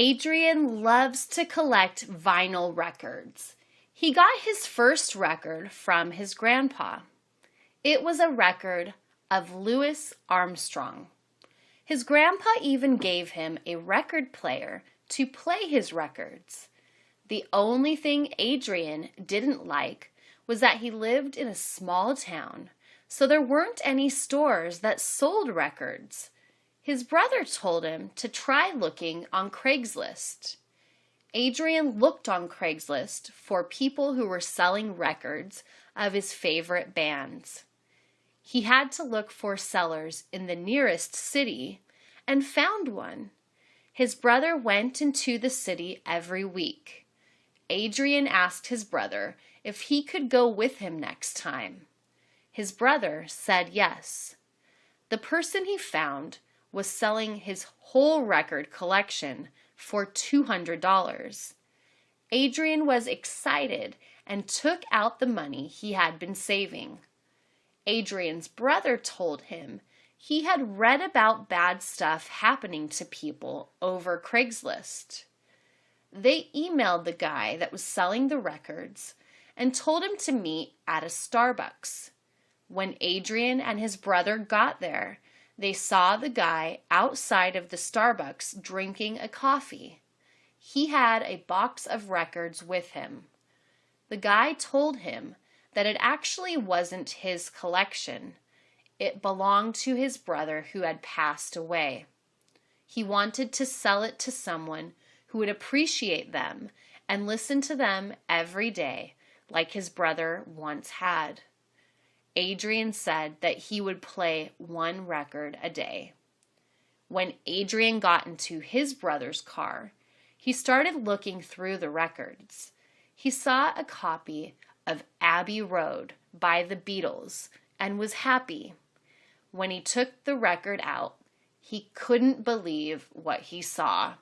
Adrian loves to collect vinyl records. He got his first record from his grandpa. It was a record of Louis Armstrong. His grandpa even gave him a record player to play his records. The only thing Adrian didn't like was that he lived in a small town, so there weren't any stores that sold records. His brother told him to try looking on Craigslist. Adrian looked on Craigslist for people who were selling records of his favorite bands. He had to look for sellers in the nearest city and found one. His brother went into the city every week. Adrian asked his brother if he could go with him next time. His brother said yes. The person he found was selling his whole record collection for $200. Adrian was excited and took out the money he had been saving. Adrian's brother told him he had read about bad stuff happening to people over Craigslist. They emailed the guy that was selling the records and told him to meet at a Starbucks. When Adrian and his brother got there, they saw the guy outside of the Starbucks drinking a coffee. He had a box of records with him. The guy told him that it actually wasn't his collection. It belonged to his brother who had passed away. He wanted to sell it to someone who would appreciate them and listen to them every day, like his brother once had. Adrian said that he would play one record a day. When Adrian got into his brother's car, he started looking through the records. He saw a copy of Abbey Road by the Beatles and was happy. When he took the record out, he couldn't believe what he saw.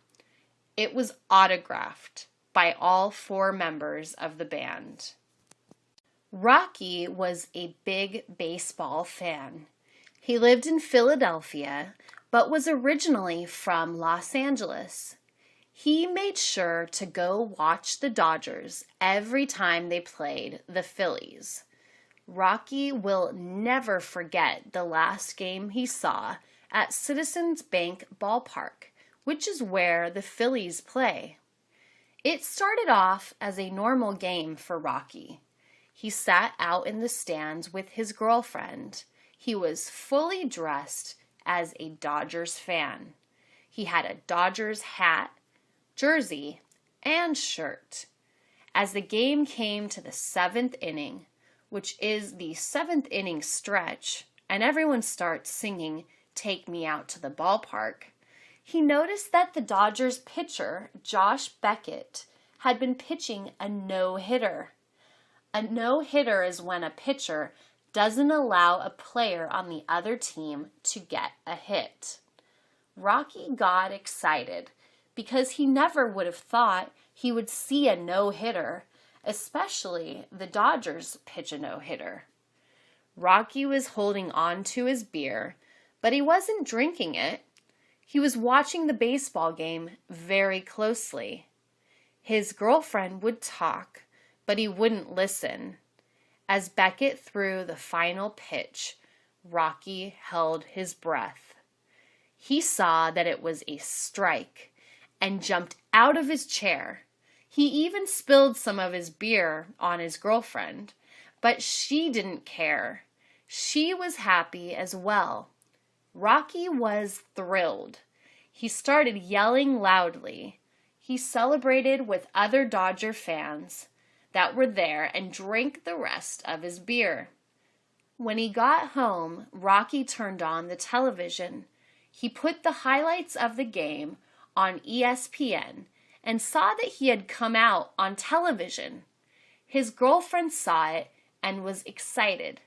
It was autographed by all 4 members of the band. Rocky was a big baseball fan. He lived in Philadelphia, but was originally from Los Angeles. He made sure to go watch the Dodgers every time they played the Phillies. Rocky will never forget the last game he saw at Citizens Bank Ballpark, which is where the Phillies play. It started off as a normal game for Rocky. He sat out in the stands with his girlfriend. He was fully dressed as a Dodgers fan. He had a Dodgers hat, jersey, and shirt. As the game came to the 7th inning, which is the 7th inning stretch, and everyone starts singing "Take Me Out to the Ballpark," he noticed that the Dodgers pitcher, Josh Beckett, had been pitching a no-hitter. A no-hitter is when a pitcher doesn't allow a player on the other team to get a hit. Rocky got excited because he never would have thought he would see a no-hitter, especially the Dodgers pitch a no-hitter. Rocky was holding on to his beer, but he wasn't drinking it. He was watching the baseball game very closely. His girlfriend would talk, but he wouldn't listen. As Beckett threw the final pitch, Rocky held his breath. He saw that it was a strike and jumped out of his chair. He even spilled some of his beer on his girlfriend, but she didn't care. She was happy as well. Rocky was thrilled. He started yelling loudly. He celebrated with other Dodger fans that were there and drank the rest of his beer. When he got home, Rocky turned on the television. He put the highlights of the game on ESPN and saw that he had come out on television. His girlfriend saw it and was excited.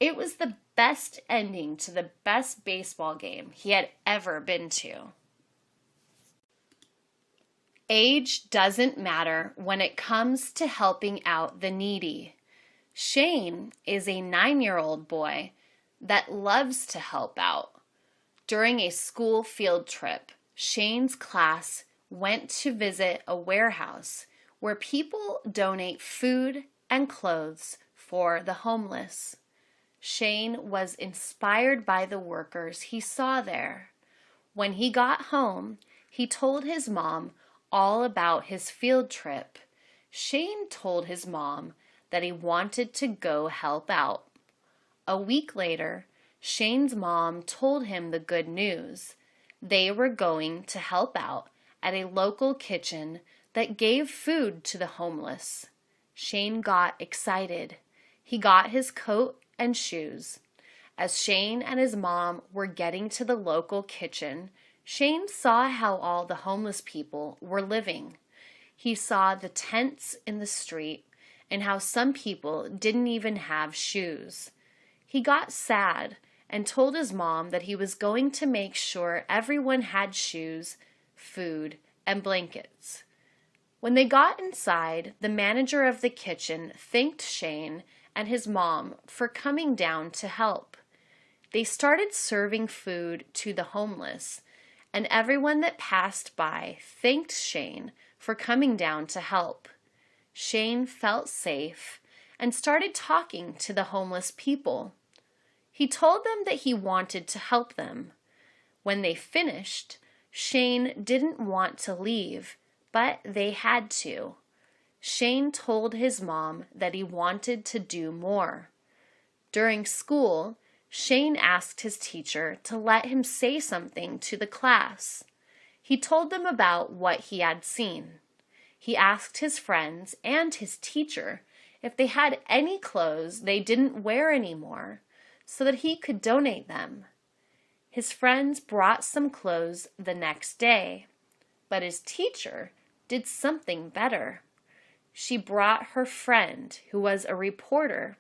It was the best ending to the best baseball game he had ever been to. Age doesn't matter when it comes to helping out the needy. Shane is a 9-year-old boy that loves to help out. During a school field trip, Shane's class went to visit a warehouse where people donate food and clothes for the homeless. Shane was inspired by the workers he saw there. When he got home, he told his mom all about his field trip. Shane told his mom that he wanted to go help out. A week later, Shane's mom told him the good news. They were going to help out at a local kitchen that gave food to the homeless. Shane got excited. He got his coat and shoes. As Shane and his mom were getting to the local kitchen, Shane saw how all the homeless people were living. He saw the tents in the street and how some people didn't even have shoes. He got sad and told his mom that he was going to make sure everyone had shoes, food, and blankets. When they got inside, the manager of the kitchen thanked Shane and his mom for coming down to help. They started serving food to the homeless, and everyone that passed by thanked Shane for coming down to help. Shane felt safe and started talking to the homeless people. He told them that he wanted to help them. When they finished, Shane didn't want to leave, but they had to. Shane told his mom that he wanted to do more. During school, Shane asked his teacher to let him say something to the class. He told them about what he had seen. He asked his friends and his teacher if they had any clothes they didn't wear anymore, so that he could donate them. His friends brought some clothes the next day, but his teacher did something better. She brought her friend, who was a reporter,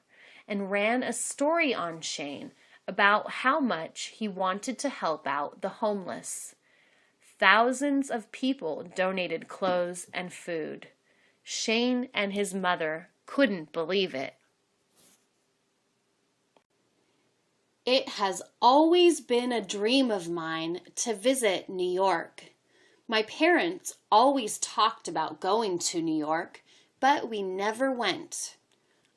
and ran a story on Shane about how much he wanted to help out the homeless. Thousands of people donated clothes and food. Shane and his mother couldn't believe it. It has always been a dream of mine to visit New York. My parents always talked about going to New York, but we never went.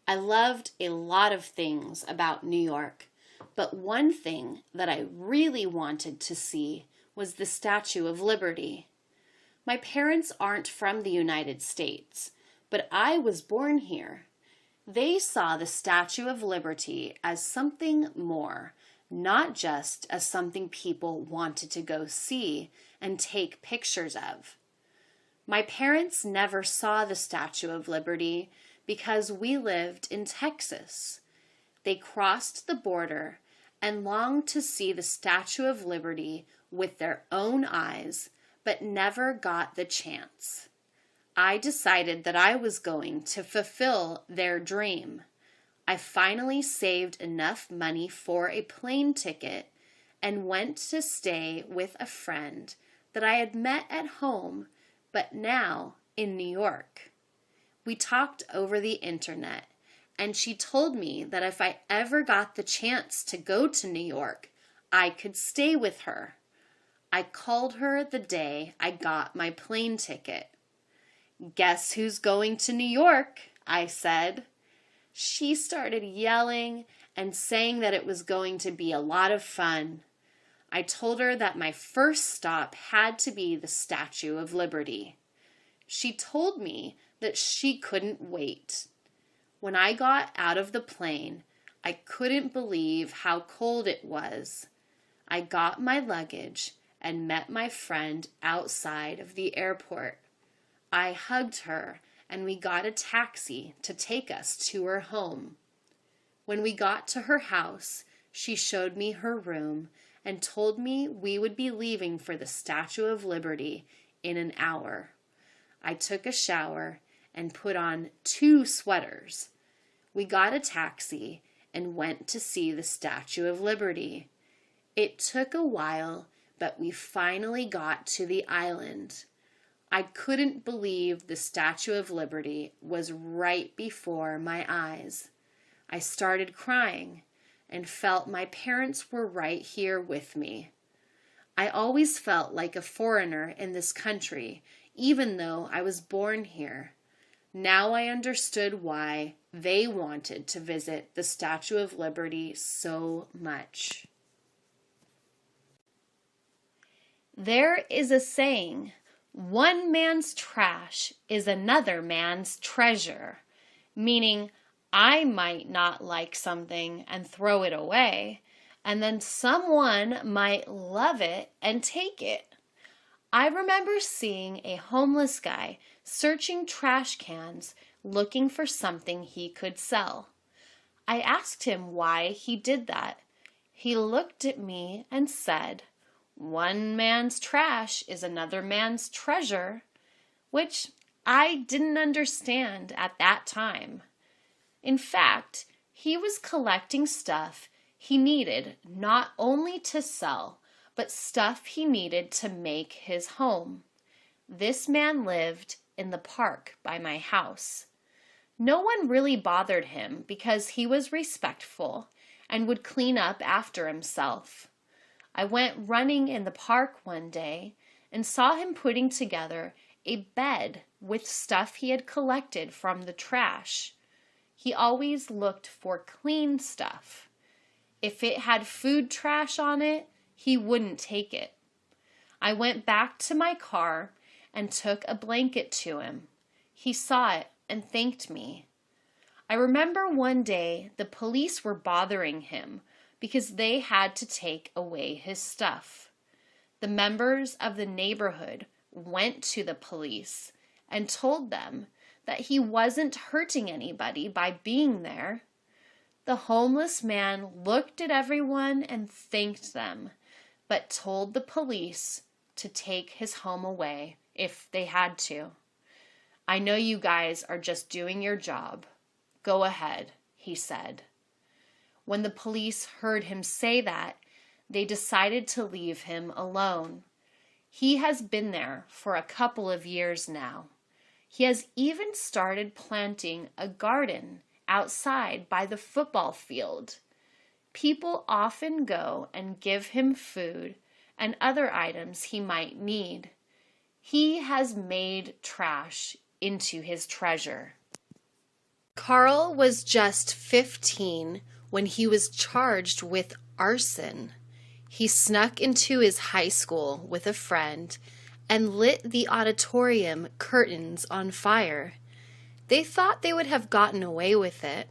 I loved a lot of things about New York, but one thing that I really wanted to see was the Statue of Liberty. My parents aren't from the United States, but I was born here. They saw the Statue of Liberty as something more, not just as something people wanted to go see and take pictures of. My parents never saw the Statue of Liberty because we lived in Texas. They crossed the border and longed to see the Statue of Liberty with their own eyes, but never got the chance. I decided that I was going to fulfill their dream. I finally saved enough money for a plane ticket and went to stay with a friend that I had met at home, but now in New York. We talked over the internet, and she told me that if I ever got the chance to go to New York, I could stay with her. I called her the day I got my plane ticket. "Guess who's going to New York?" I said. She started yelling and saying that it was going to be a lot of fun. I told her that my first stop had to be the Statue of Liberty. She told me that she couldn't wait. When I got out of the plane, I couldn't believe how cold it was. I got my luggage and met my friend outside of the airport. I hugged her and we got a taxi to take us to her home. When we got to her house, she showed me her room and told me we would be leaving for the Statue of Liberty in an hour. I took a shower and put on 2 sweaters. We got a taxi and went to see the Statue of Liberty. It took a while, but we finally got to the island. I couldn't believe the Statue of Liberty was right before my eyes. I started crying and felt my parents were right here with me. I always felt like a foreigner in this country, even though I was born here. Now I understood why they wanted to visit the Statue of Liberty so much. There is a saying, one man's trash is another man's treasure, meaning I might not like something and throw it away, and then someone might love it and take it. I remember seeing a homeless guy searching trash cans looking for something he could sell. I asked him why he did that. He looked at me and said, one man's trash is another man's treasure, which I didn't understand at that time. In fact, he was collecting stuff he needed not only to sell, but stuff he needed to make his home. This man lived in the park by my house. No one really bothered him because he was respectful and would clean up after himself. I went running in the park one day and saw him putting together a bed with stuff he had collected from the trash. He always looked for clean stuff. If it had food trash on it, he wouldn't take it. I went back to my car and took a blanket to him. He saw it and thanked me. I remember one day the police were bothering him because they had to take away his stuff. The members of the neighborhood went to the police and told them that he wasn't hurting anybody by being there. The homeless man looked at everyone and thanked them, but told the police to take his home away if they had to. I know you guys are just doing your job. Go ahead, he said. When the police heard him say that, they decided to leave him alone. He has been there for a couple of years now. He has even started planting a garden outside by the football field. People often go and give him food and other items he might need. He has made trash into his treasure. Carl was just 15 when he was charged with arson. He snuck into his high school with a friend and lit the auditorium curtains on fire. They thought they would have gotten away with it,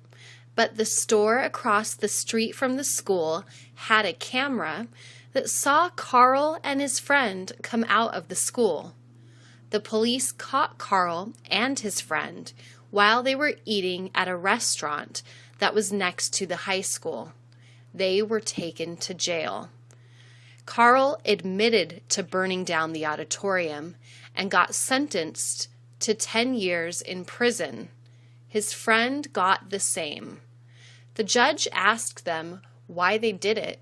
but the store across the street from the school had a camera that saw Carl and his friend come out of the school. The police caught Carl and his friend while they were eating at a restaurant that was next to the high school. They were taken to jail. Carl admitted to burning down the auditorium and got sentenced to 10 years in prison. His friend got the same. The judge asked them why they did it,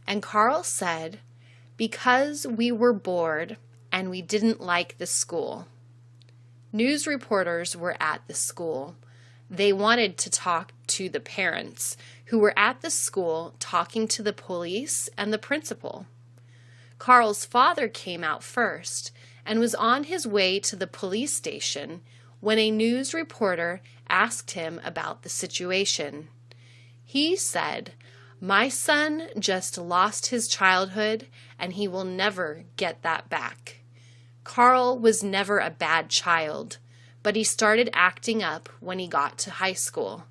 and Carl said, "Because we were bored and we didn't like the school." News reporters were at the school. They wanted to talk to the parents who were at the school talking to the police and the principal. Carl's father came out first and was on his way to the police station when a news reporter asked him about the situation. He said, "My son just lost his childhood and he will never get that back." Carl was never a bad child, but he started acting up when he got to high school.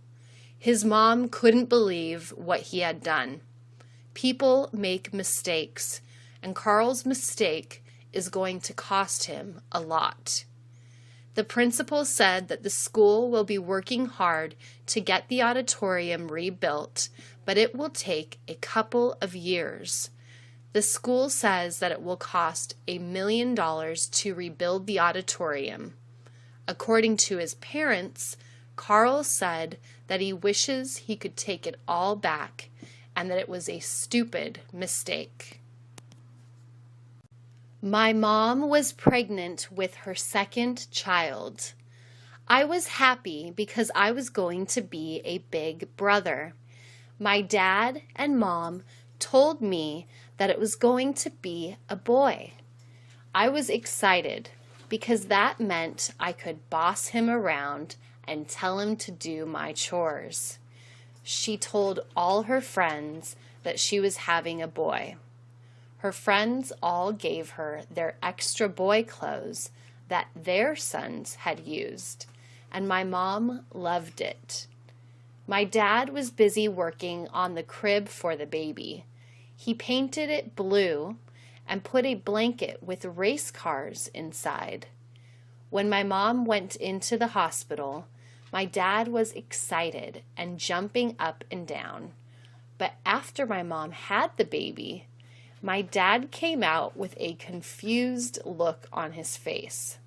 His mom couldn't believe what he had done. People make mistakes, and Carl's mistake is going to cost him a lot. The principal said that the school will be working hard to get the auditorium rebuilt, but it will take a couple of years. The school says that it will cost $1 million to rebuild the auditorium. According to his parents, Carl said that he wishes he could take it all back and that it was a stupid mistake. My mom was pregnant with her second child. I was happy because I was going to be a big brother. My dad and mom told me that it was going to be a boy. I was excited because that meant I could boss him around and tell him to do my chores. She told all her friends that she was having a boy. Her friends all gave her their extra boy clothes that their sons had used, and my mom loved it. My dad was busy working on the crib for the baby. He painted it blue and put a blanket with race cars inside. When my mom went into the hospital, my dad was excited and jumping up and down. But after my mom had the baby, my dad came out with a confused look on his face.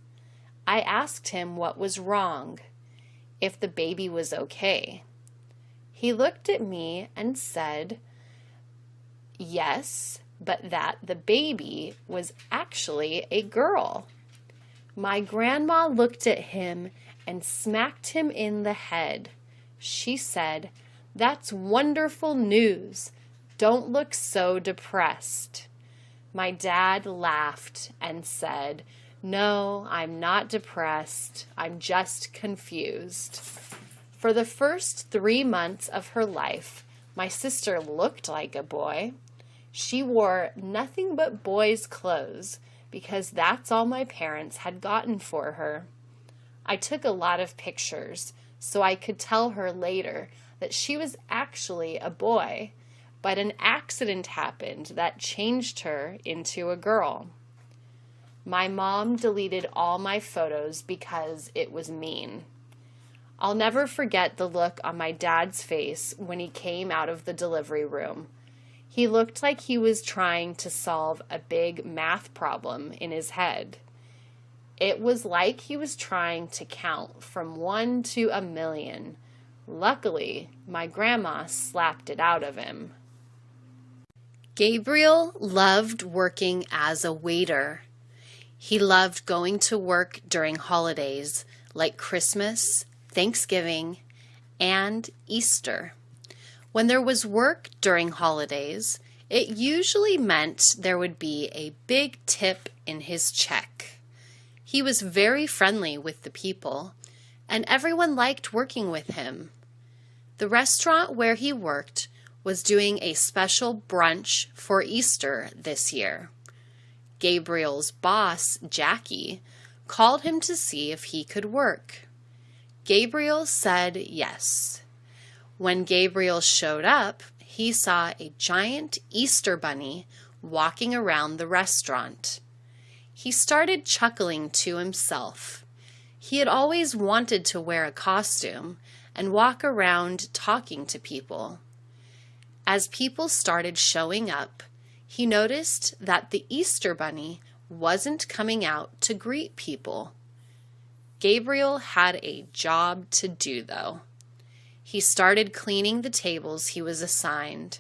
I asked him what was wrong, if the baby was okay. He looked at me and said, yes, but that the baby was actually a girl. My grandma looked at him and smacked him in the head. She said, "That's wonderful news. Don't look so depressed." My dad laughed and said, "No, I'm not depressed. I'm just confused." For the first 3 months of her life, my sister looked like a boy. She wore nothing but boys' clothes because that's all my parents had gotten for her. I took a lot of pictures so I could tell her later that she was actually a boy, but an accident happened that changed her into a girl. My mom deleted all my photos because it was mean. I'll never forget the look on my dad's face when he came out of the delivery room. He looked like he was trying to solve a big math problem in his head. It was like he was trying to count from 1 to 1,000,000. Luckily, my grandma slapped it out of him. Gabriel loved working as a waiter. He loved going to work during holidays like Christmas, Thanksgiving, and Easter. When there was work during holidays, it usually meant there would be a big tip in his check. He was very friendly with the people, and everyone liked working with him. The restaurant where he worked was doing a special brunch for Easter this year. Gabriel's boss, Jackie, called him to see if he could work. Gabriel said yes. When Gabriel showed up, he saw a giant Easter bunny walking around the restaurant. He started chuckling to himself. He had always wanted to wear a costume and walk around talking to people. As people started showing up, he noticed that the Easter bunny wasn't coming out to greet people. Gabriel had a job to do, though. He started cleaning the tables he was assigned.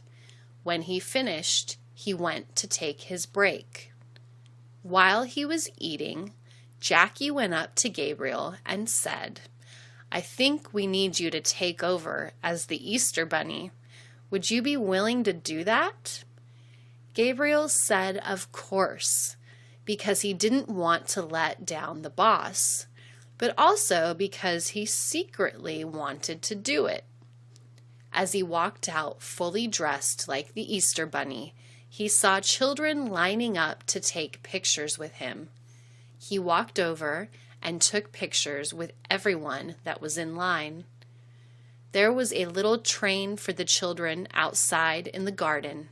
When he finished, he went to take his break. While he was eating, Jackie went up to Gabriel and said, "I think we need you to take over as the Easter bunny. Would you be willing to do that?" Gabriel said of course, because he didn't want to let down the boss, but also because he secretly wanted to do it. As he walked out fully dressed like the Easter bunny, he saw children lining up to take pictures with him. He walked over and took pictures with everyone that was in line. There was a little train for the children outside in the garden.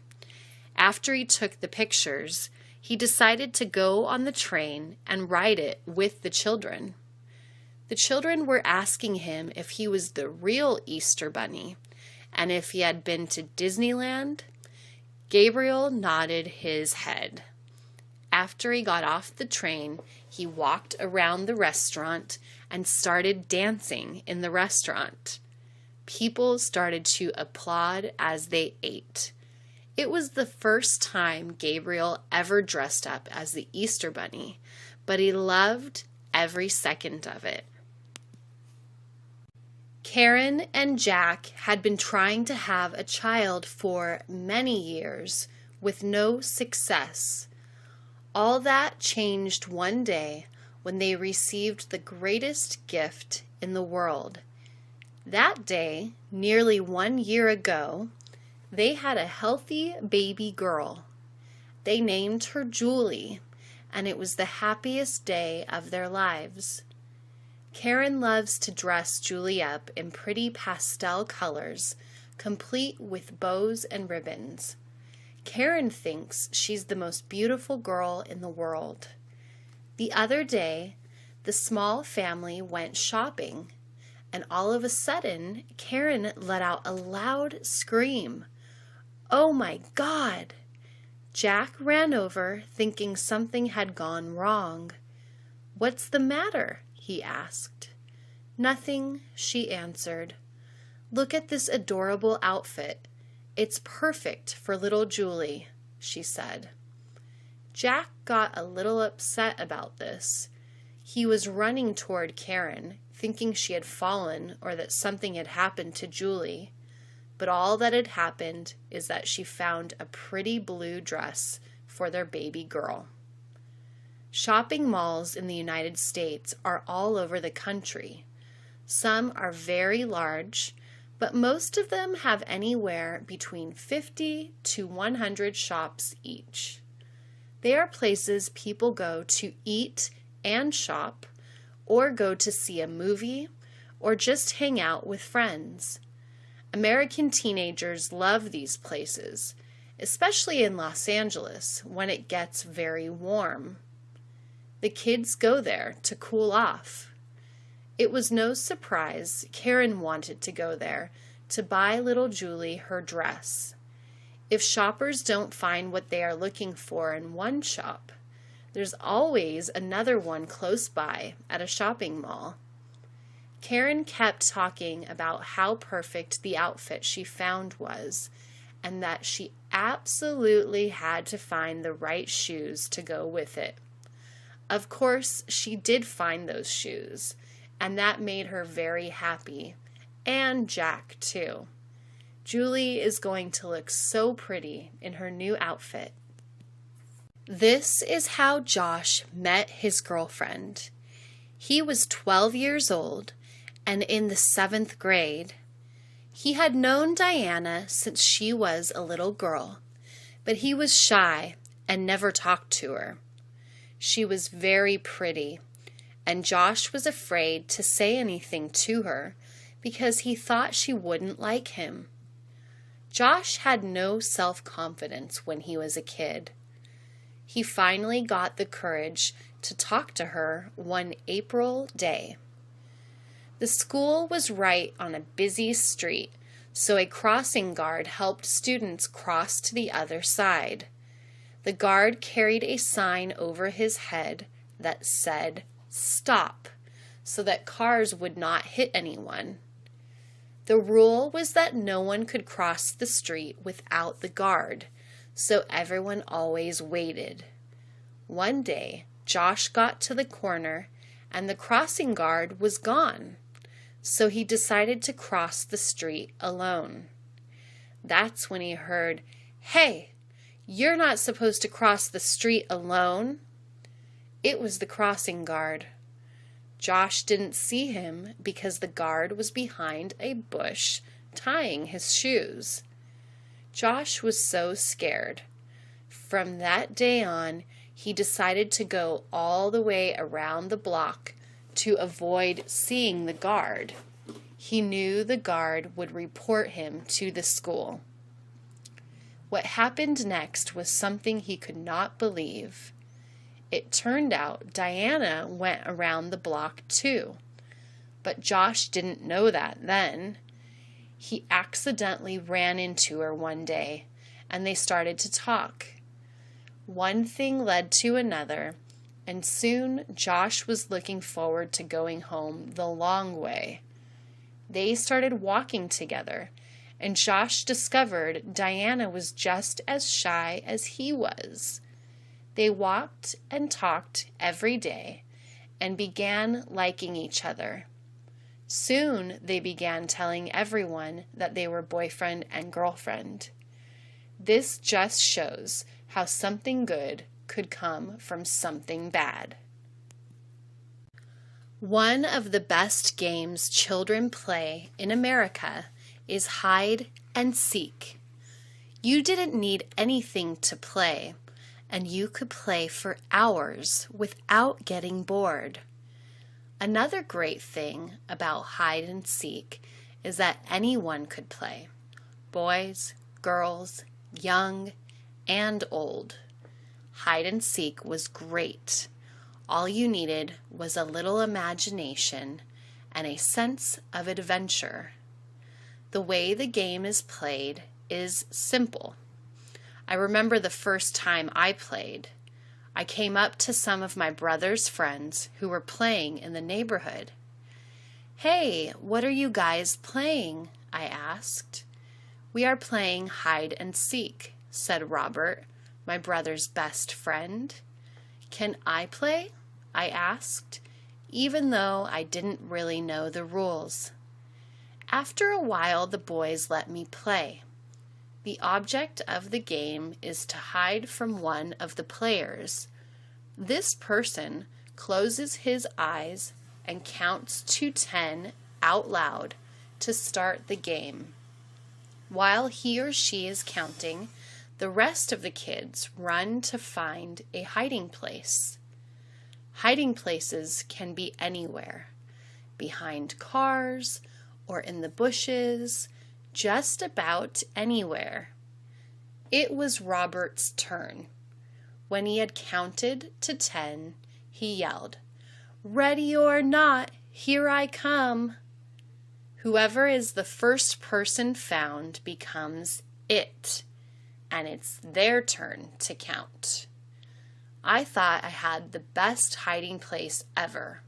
After he took the pictures, he decided to go on the train and ride it with the children. The children were asking him if he was the real Easter bunny and if he had been to Disneyland. Gabriel nodded his head. After he got off the train, he walked around the restaurant and started dancing in the restaurant. People started to applaud as they ate. It was the first time Gabriel ever dressed up as the Easter bunny, but he loved every second of it. Karen and Jack had been trying to have a child for many years with no success. All that changed one day when they received the greatest gift in the world. That day, nearly 1 year ago, they had a healthy baby girl. They named her Julie, and it was the happiest day of their lives. Karen loves to dress Julie up in pretty pastel colors, complete with bows and ribbons. Karen thinks she's the most beautiful girl in the world. The other day, the small family went shopping, and all of a sudden, Karen let out a loud scream. "Oh my God!" Jack ran over, thinking something had gone wrong. "What's the matter?" he asked. "Nothing," she answered. "Look at this adorable outfit. It's perfect for little Julie," she said. Jack got a little upset about this. He was running toward Karen, thinking she had fallen or that something had happened to Julie. But all that had happened is that she found a pretty blue dress for their baby girl. Shopping malls in the United States are all over the country. Some are very large, but most of them have anywhere between 50 to 100 shops each. They are places people go to eat and shop, or go to see a movie, or just hang out with friends. American teenagers love these places, especially in Los Angeles when it gets very warm. The kids go there to cool off. It was no surprise Karen wanted to go there to buy little Julie her dress. If shoppers don't find what they are looking for in one shop, there's always another one close by at a shopping mall. Karen kept talking about how perfect the outfit she found was, and that she absolutely had to find the right shoes to go with it. Of course, she did find those shoes, and that made her very happy, and Jack too. Julie is going to look so pretty in her new outfit. This is how Josh met his girlfriend. He was 12 years old and in the 7th grade. He had known Diana since she was a little girl, but he was shy and never talked to her. She was very pretty, and Josh was afraid to say anything to her because he thought she wouldn't like him. Josh had no self-confidence when he was a kid. He finally got the courage to talk to her one April day. The school was right on a busy street, so a crossing guard helped students cross to the other side. The guard carried a sign over his head that said, "Stop," so that cars would not hit anyone. The rule was that no one could cross the street without the guard, so everyone always waited. One day, Josh got to the corner, and the crossing guard was gone, so he decided to cross the street alone. That's when he heard, "Hey, you're not supposed to cross the street alone." It was the crossing guard. Josh didn't see him because the guard was behind a bush tying his shoes. Josh was so scared. From that day on, he decided to go all the way around the block to avoid seeing the guard. He knew the guard would report him to the school. What happened next was something he could not believe. It turned out Diana went around the block too, but Josh didn't know that then. He accidentally ran into her one day, and they started to talk. One thing led to another, and soon Josh was looking forward to going home the long way. They started walking together, and Josh discovered Diana was just as shy as he was. They walked and talked every day and began liking each other. Soon they began telling everyone that they were boyfriend and girlfriend. This just shows how something good could come from something bad. One of the best games children play in America is hide and seek. You didn't need anything to play, and you could play for hours without getting bored. Another great thing about hide and seek is that anyone could play. Boys, girls, young, and old. Hide and seek was great. All you needed was a little imagination and a sense of adventure. The way the game is played is simple. I remember the first time I played. I came up to some of my brother's friends who were playing in the neighborhood. "Hey, what are you guys playing?" I asked. "We are playing hide and seek," said Robert, my brother's best friend. "Can I play?" I asked, even though I didn't really know the rules. After a while, the boys let me play. The object of the game is to hide from one of the players. This person closes his eyes and counts to 10 out loud to start the game. While he or she is counting, the rest of the kids run to find a hiding place. Hiding places can be anywhere, behind cars or in the bushes, just about anywhere. It was Robert's turn. When he had counted to 10, he yelled, "Ready or not, here I come." Whoever is the first person found becomes it, and it's their turn to count. I thought I had the best hiding place ever.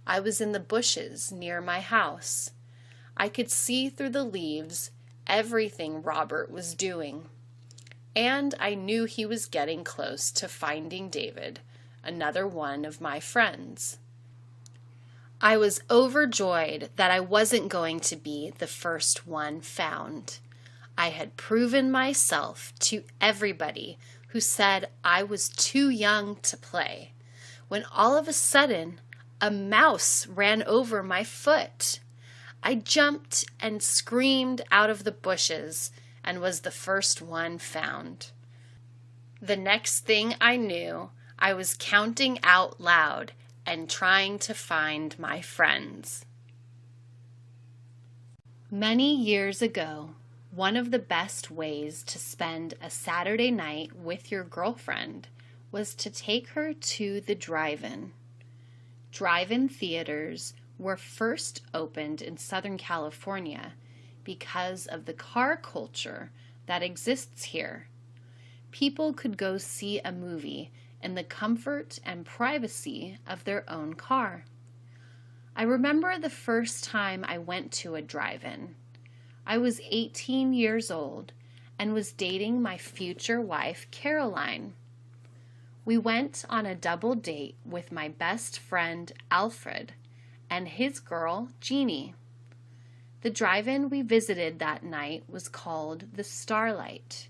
I was in the bushes near my house. I could see through the leaves everything Robert was doing. And I knew he was getting close to finding David, another one of my friends. I was overjoyed that I wasn't going to be the first one found. I had proven myself to everybody who said I was too young to play, when all of a sudden a mouse ran over my foot. I jumped and screamed out of the bushes and was the first one found. The next thing I knew, I was counting out loud and trying to find my friends. Many years ago, one of the best ways to spend a Saturday night with your girlfriend was to take her to the drive-in. Drive-in theaters were first opened in Southern California because of the car culture that exists here. People could go see a movie in the comfort and privacy of their own car. I remember the first time I went to a drive-in. I was 18 years old and was dating my future wife, Caroline. We went on a double date with my best friend, Alfred, and his girl, Jeannie. The drive-in we visited that night was called the Starlight.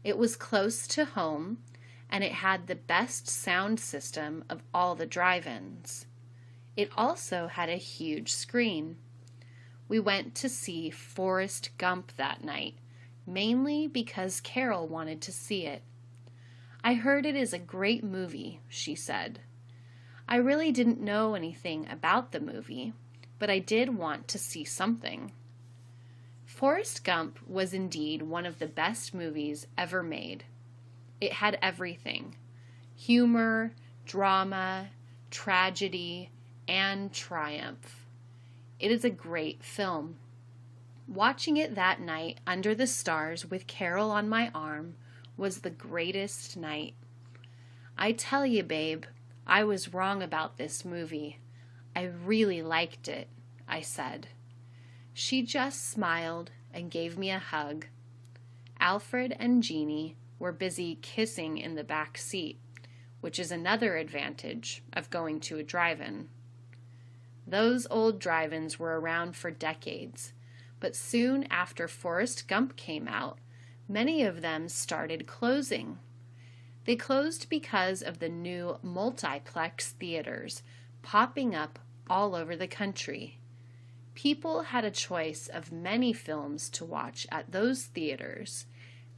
It was close to home, and it had the best sound system of all the drive-ins. It also had a huge screen. We went to see Forrest Gump that night, mainly because Carol wanted to see it. "I heard it is a great movie," she said. I really didn't know anything about the movie, but I did want to see something. Forrest Gump was indeed one of the best movies ever made. It had everything: humor, drama, tragedy, and triumph. It is a great film. Watching it that night under the stars with Carol on my arm was the greatest night. I tell you, babe, I was wrong about this movie. I really liked it, I said. She just smiled and gave me a hug. Alfred and Jeannie were busy kissing in the back seat, which is another advantage of going to a drive-in. Those old drive-ins were around for decades, but soon after Forrest Gump came out, Many of them started closing. They closed because of the new multiplex theaters popping up all over the country. People had a choice of many films to watch at those theaters,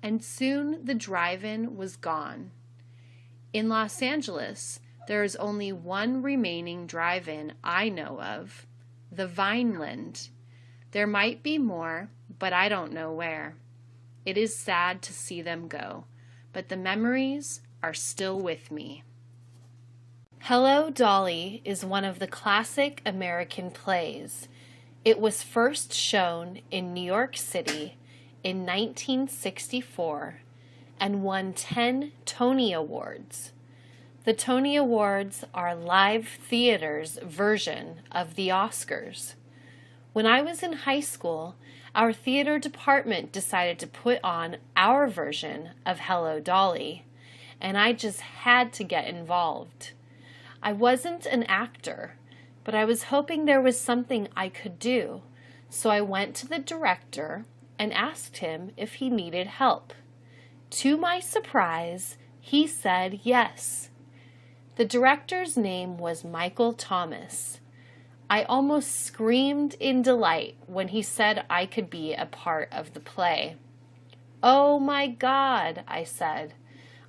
and soon the drive-in was gone. In Los Angeles, there is only one remaining drive-in I know of, the Vineland. There might be more, but I don't know where. It is sad to see them go, but the memories are still with me. Hello, Dolly is one of the classic American plays. It was first shown in New York City in 1964 and won 10 Tony Awards. The Tony Awards are live theater's version of the Oscars. When I was in high school, our theater department decided to put on our version of Hello, Dolly, and I just had to get involved. I wasn't an actor, but I was hoping there was something I could do, so I went to the director and asked him if he needed help. To my surprise, he said yes. The director's name was Michael Thomas. I almost screamed in delight when he said I could be a part of the play. "Oh my God," I said.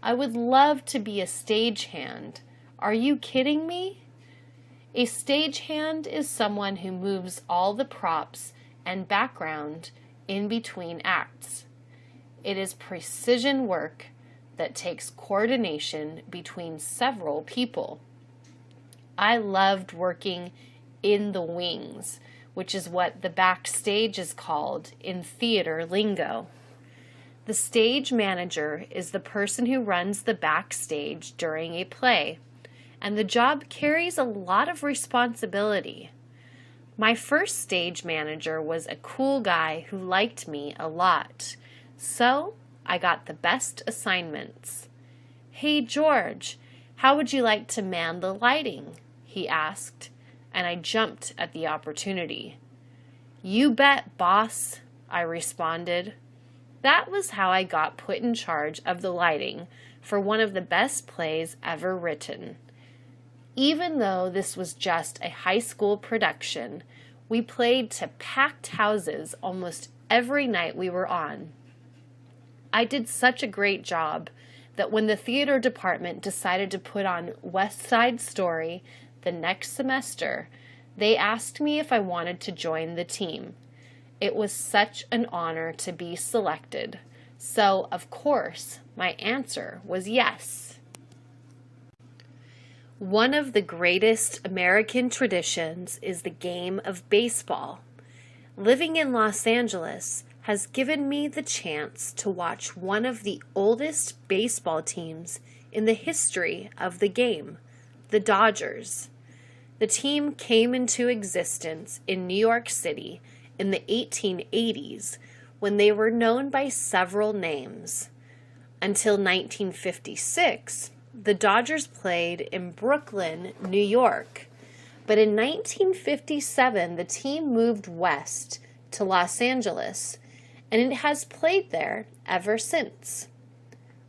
"I would love to be a stagehand. Are you kidding me?" A stagehand is someone who moves all the props and background in between acts. It is precision work that takes coordination between several people. I loved working in the wings, which is what the backstage is called in theater lingo. The stage manager is the person who runs the backstage during a play, and the job carries a lot of responsibility. My first stage manager was a cool guy who liked me a lot, so I got the best assignments. "Hey, George, how would you like to man the lighting?" he asked, and I jumped at the opportunity. "You bet, boss," I responded. That was how I got put in charge of the lighting for one of the best plays ever written. Even though this was just a high school production, we played to packed houses almost every night we were on. I did such a great job that when the theater department decided to put on West Side Story the next semester, they asked me if I wanted to join the team. It was such an honor to be selected, so of course my answer was yes. One of the greatest American traditions is the game of baseball. Living in Los Angeles has given me the chance to watch one of the oldest baseball teams in the history of the game, the Dodgers. The team came into existence in New York City in the 1880s when they were known by several names. Until 1956, the Dodgers played in Brooklyn, New York. But in 1957, the team moved west to Los Angeles, and it has played there ever since.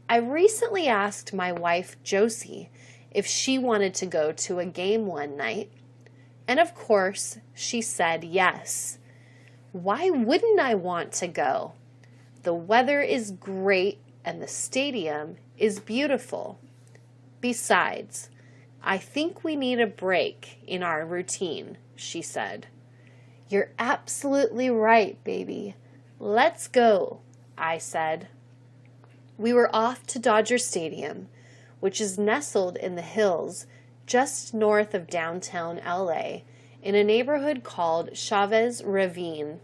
I recently asked my wife, Josie, if she wanted to go to a game one night, and of course, she said yes. Why wouldn't I want to go? The weather is great, and the stadium is beautiful. Besides, I think we need a break in our routine, she said. You're absolutely right, baby. Let's go, I said. We were off to Dodger Stadium, which is nestled in the hills just north of downtown LA in a neighborhood called Chavez Ravine.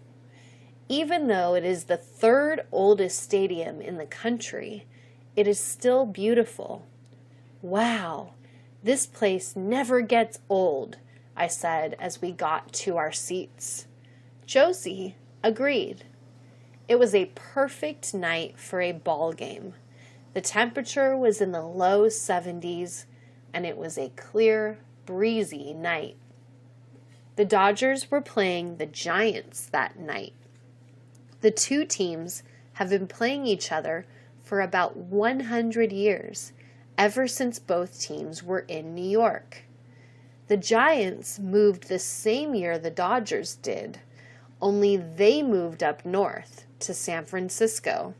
Even though it is the third oldest stadium in the country, it is still beautiful. Wow, this place never gets old, I said as we got to our seats. Josie agreed. It was a perfect night for a ball game. The temperature was in the low 70s, and it was a clear, breezy night. The Dodgers were playing the Giants that night. The two teams have been playing each other for about 100 years, ever since both teams were in New York. The Giants moved the same year the Dodgers did, only they moved up north to San Francisco.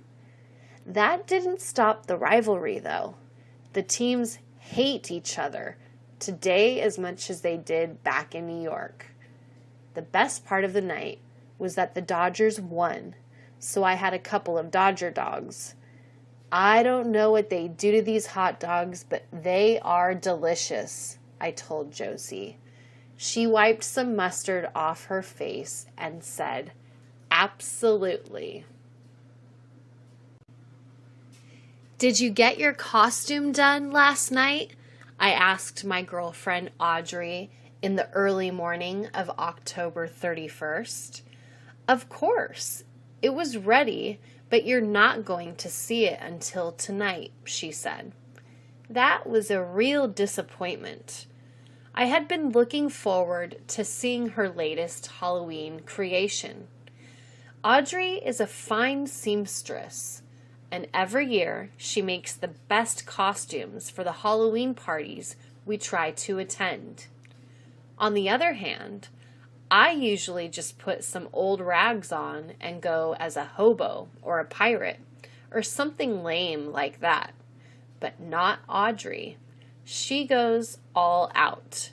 That didn't stop the rivalry, though. The teams hate each other today as much as they did back in New York. The best part of the night was that the Dodgers won, so I had a couple of Dodger dogs. I don't know what they do to these hot dogs, but they are delicious, I told Josie. She wiped some mustard off her face and said, "Absolutely." "Did you get your costume done last night?" I asked my girlfriend Audrey in the early morning of October 31st. "Of course. It was ready, but you're not going to see it until tonight," she said. That was a real disappointment. I had been looking forward to seeing her latest Halloween creation. Audrey is a fine seamstress, and every year she makes the best costumes for the Halloween parties we try to attend. On the other hand, I usually just put some old rags on and go as a hobo or a pirate or something lame like that. But not Audrey. She goes all out.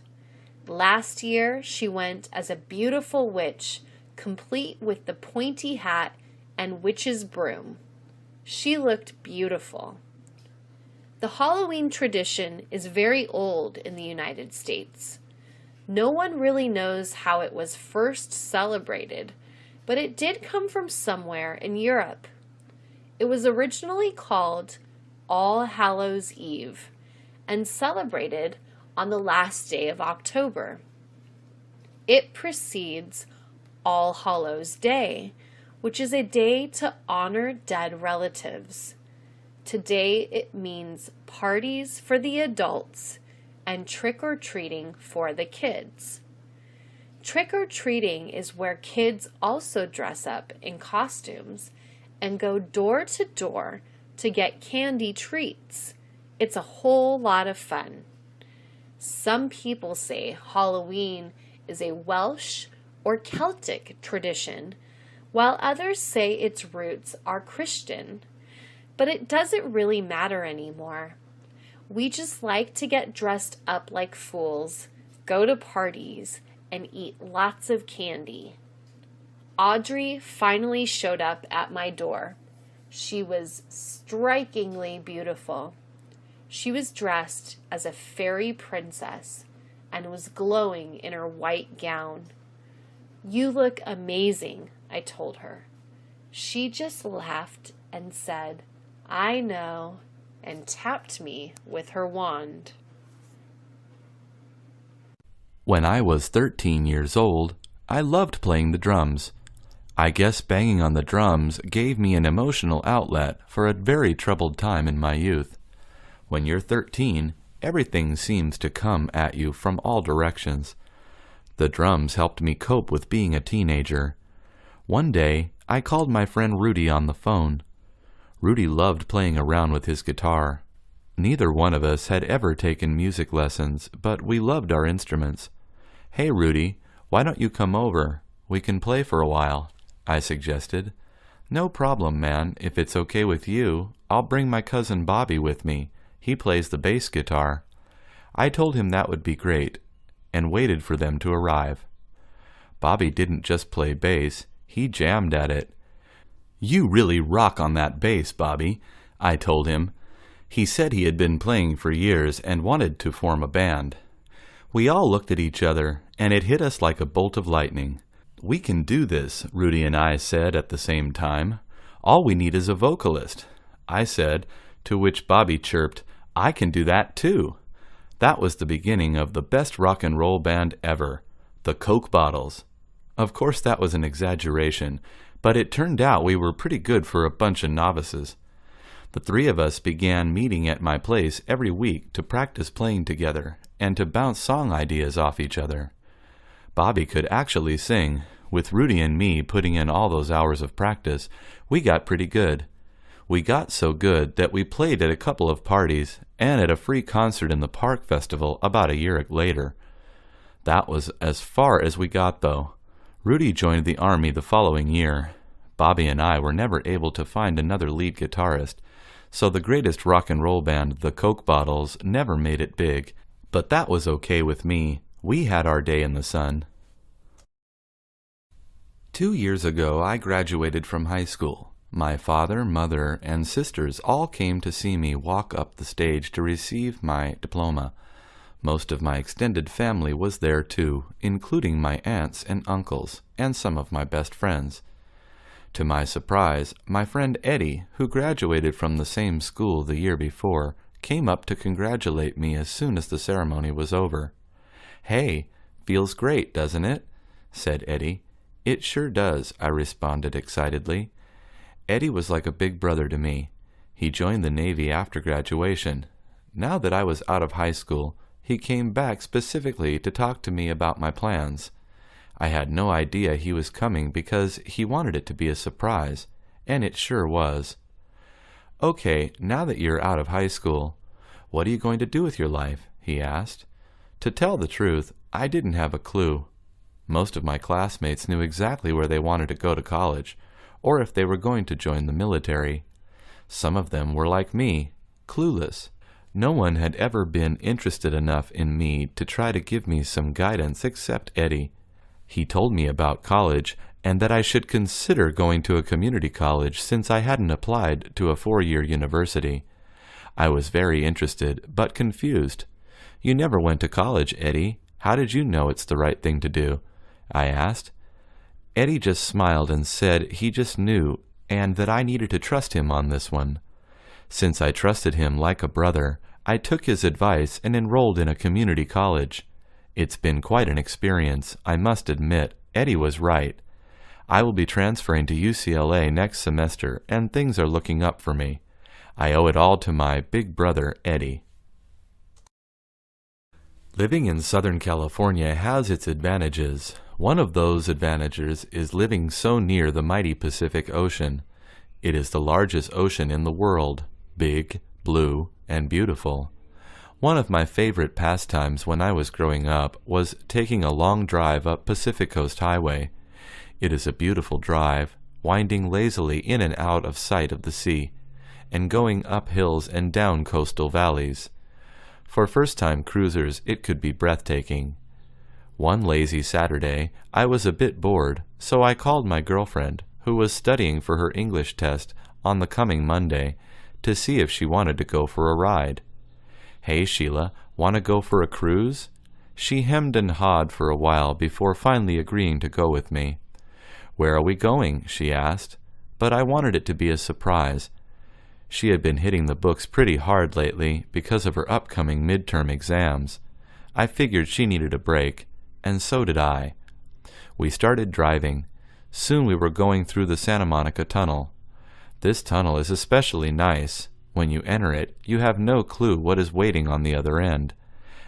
Last year, she went as a beautiful witch, complete with the pointy hat and witch's broom. She looked beautiful. The Halloween tradition is very old in the United States. No one really knows how it was first celebrated, but it did come from somewhere in Europe. It was originally called All Hallows' Eve and celebrated on the last day of October. It precedes All Hallows' Day, which is a day to honor dead relatives. Today it means parties for the adults and trick-or-treating for the kids. Trick-or-treating is where kids also dress up in costumes and go door to door to get candy treats. It's a whole lot of fun. Some people say Halloween is a Welsh or Celtic tradition, while others say its roots are Christian. But it doesn't really matter anymore. We just like to get dressed up like fools, go to parties, and eat lots of candy. Audrey finally showed up at my door. She was strikingly beautiful. She was dressed as a fairy princess and was glowing in her white gown. "You look amazing," I told her. She just laughed and said, "I know," and tapped me with her wand. When I was 13 years old, I loved playing the drums. I guess banging on the drums gave me an emotional outlet for a very troubled time in my youth. When you're 13, everything seems to come at you from all directions. The drums helped me cope with being a teenager. One day, I called my friend Rudy on the phone. Rudy loved playing around with his guitar. Neither one of us had ever taken music lessons, but we loved our instruments. "Hey, Rudy, why don't you come over? We can play for a while," I suggested. "No problem, man. If it's okay with you, I'll bring my cousin Bobby with me. He plays the bass guitar." I told him that would be great, and waited for them to arrive. Bobby didn't just play bass, he jammed at it. "You really rock on that bass, Bobby," I told him. He said he had been playing for years and wanted to form a band. We all looked at each other, and it hit us like a bolt of lightning. "We can do this," Rudy and I said at the same time. "All we need is a vocalist," I said, to which Bobby chirped, "I can do that too." That was the beginning of the best rock and roll band ever, the Coke Bottles. Of course that was an exaggeration, but it turned out we were pretty good for a bunch of novices. The three of us began meeting at my place every week to practice playing together and to bounce song ideas off each other. Bobby could actually sing, With Rudy and me putting in all those hours of practice, we got pretty good. We got so good that we played at a couple of parties and at a free concert in the Park Festival about a year later. That was as far as we got, though. Rudy joined the Army the following year. Bobby and I were never able to find another lead guitarist, so the greatest rock and roll band, the Coke Bottles, never made it big. But that was okay with me. We had our day in the sun. 2 years ago, I graduated from high school. My father, mother, and sisters all came to see me walk up the stage to receive my diploma. Most of my extended family was there too, including my aunts and uncles, and some of my best friends. To my surprise, my friend Eddie, who graduated from the same school the year before, came up to congratulate me as soon as the ceremony was over. "Hey, feels great, doesn't it?" said Eddie. "It sure does," I responded excitedly. Eddie was like a big brother to me. He joined the Navy after graduation. Now that I was out of high school, he came back specifically to talk to me about my plans. I had no idea he was coming because he wanted it to be a surprise, and it sure was. "Okay, now that you're out of high school, what are you going to do with your life?" he asked. To tell the truth, I didn't have a clue. Most of my classmates knew exactly where they wanted to go to college, or if they were going to join the military. Some of them were like me, clueless. No one had ever been interested enough in me to try to give me some guidance except Eddie. He told me about college and that I should consider going to a community college since I hadn't applied to a 4-year university. I was very interested, but confused. "You never went to college, Eddie. How did you know it's the right thing to do?" I asked. Eddie just smiled and said he just knew, and that I needed to trust him on this one. Since I trusted him like a brother, I took his advice and enrolled in a community college. It's been quite an experience, I must admit. Eddie was right. I will be transferring to UCLA next semester, and things are looking up for me. I owe it all to my big brother, Eddie. Living in Southern California has its advantages. One of those advantages is living so near the mighty Pacific Ocean. It is the largest ocean in the world, big, blue, and beautiful. One of my favorite pastimes when I was growing up was taking a long drive up Pacific Coast Highway. It is a beautiful drive, winding lazily in and out of sight of the sea, and going up hills and down coastal valleys. For first-time cruisers, it could be breathtaking. One lazy Saturday, I was a bit bored, so I called my girlfriend, who was studying for her English test on the coming Monday, to see if she wanted to go for a ride. "Hey, Sheila, want to go for a cruise?" She hemmed and hawed for a while before finally agreeing to go with me. "Where are we going?" she asked, but I wanted it to be a surprise. She had been hitting the books pretty hard lately because of her upcoming midterm exams. I figured she needed a break, and so did I. We started driving. Soon we were going through the Santa Monica Tunnel. This tunnel is especially nice. When you enter it, you have no clue what is waiting on the other end.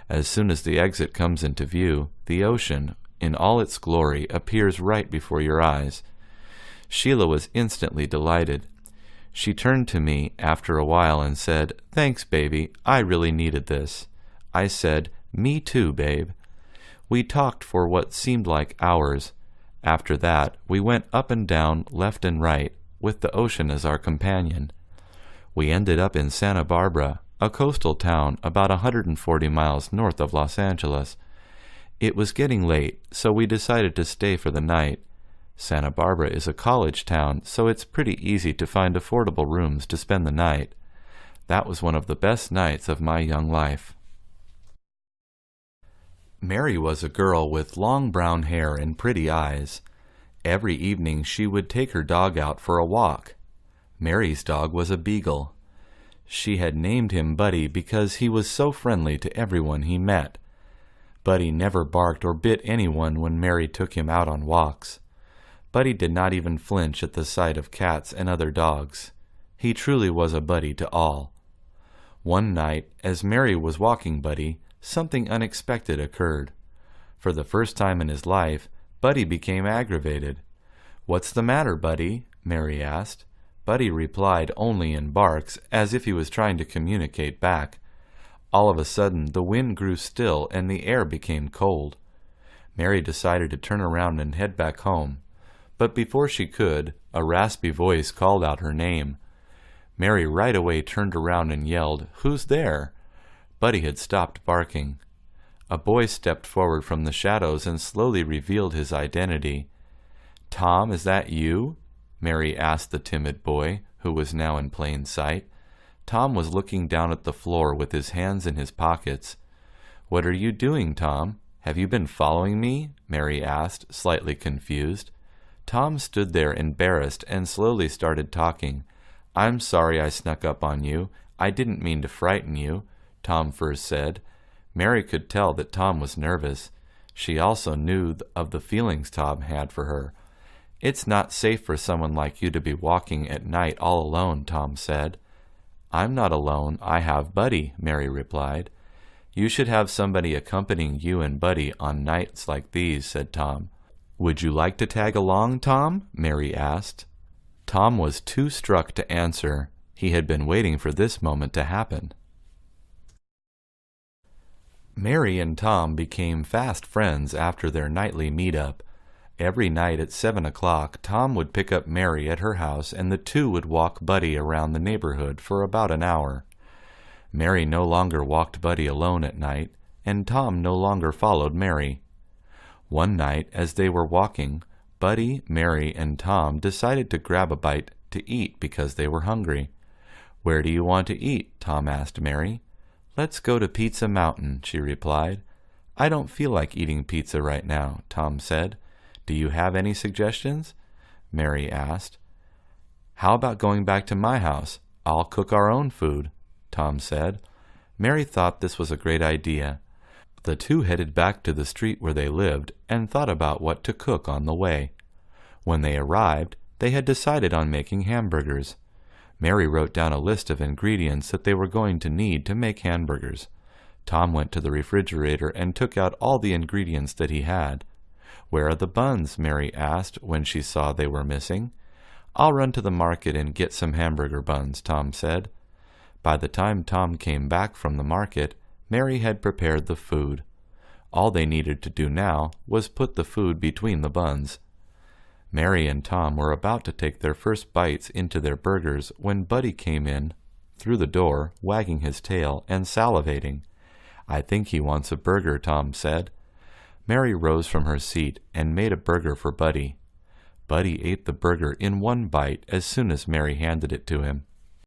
As soon as the exit comes into view, the ocean, in all its glory, appears right before your eyes. Sheila was instantly delighted. She turned to me after a while and said, "Thanks, baby, I really needed this." I said, "Me too, babe." We talked for what seemed like hours. After that, we went up and down, left and right, with the ocean as our companion. We ended up in Santa Barbara, a coastal town about 140 miles north of Los Angeles. It was getting late, so we decided to stay for the night. Santa Barbara is a college town, so it's pretty easy to find affordable rooms to spend the night. That was one of the best nights of my young life. Mary was a girl with long brown hair and pretty eyes. Every evening she would take her dog out for a walk. Mary's dog was a beagle. She had named him Buddy because he was so friendly to everyone he met. Buddy never barked or bit anyone when Mary took him out on walks. Buddy did not even flinch at the sight of cats and other dogs. He truly was a buddy to all. One night, as Mary was walking Buddy, something unexpected occurred. For the first time in his life, Buddy became aggravated. "What's the matter, Buddy?" Mary asked. Buddy replied only in barks, as if he was trying to communicate back. All of a sudden, the wind grew still and the air became cold. Mary decided to turn around and head back home. But before she could, a raspy voice called out her name. Mary right away turned around and yelled, "Who's there?" Buddy had stopped barking. A boy stepped forward from the shadows and slowly revealed his identity. "Tom, is that you?" Mary asked the timid boy, who was now in plain sight. Tom was looking down at the floor with his hands in his pockets. "What are you doing, Tom? Have you been following me?" Mary asked, slightly confused. Tom stood there embarrassed and slowly started talking. "I'm sorry I snuck up on you. I didn't mean to frighten you," Tom first said. Mary could tell that Tom was nervous. She also knew of the feelings Tom had for her. "It's not safe for someone like you to be walking at night all alone," Tom said. "I'm not alone. I have Buddy," Mary replied. "You should have somebody accompanying you and Buddy on nights like these," said Tom. "Would you like to tag along, Tom?" Mary asked. Tom was too struck to answer. He had been waiting for this moment to happen. Mary and Tom became fast friends after their nightly meet-up. Every night at 7 o'clock, Tom would pick up Mary at her house and the two would walk Buddy around the neighborhood for about an hour. Mary no longer walked Buddy alone at night, and Tom no longer followed Mary. One night, as they were walking, Buddy, Mary, and Tom decided to grab a bite to eat because they were hungry. "Where do you want to eat?" Tom asked Mary. "Let's go to Pizza Mountain," she replied. "I don't feel like eating pizza right now," Tom said. "Do you have any suggestions?" Mary asked. "How about going back to my house? I'll cook our own food," Tom said. Mary thought this was a great idea. The two headed back to the street where they lived and thought about what to cook on the way. When they arrived, they had decided on making hamburgers. Mary wrote down a list of ingredients that they were going to need to make hamburgers. Tom went to the refrigerator and took out all the ingredients that he had. "Where are the buns?" Mary asked when she saw they were missing. "I'll run to the market and get some hamburger buns," Tom said. By the time Tom came back from the market, Mary had prepared the food. All they needed to do now was put the food between the buns. Mary and Tom were about to take their first bites into their burgers when Buddy came in through the door, wagging his tail and salivating. "I think he wants a burger," Tom said. Mary rose from her seat and made a burger for Buddy. Buddy ate the burger in one bite as soon as Mary handed it to him.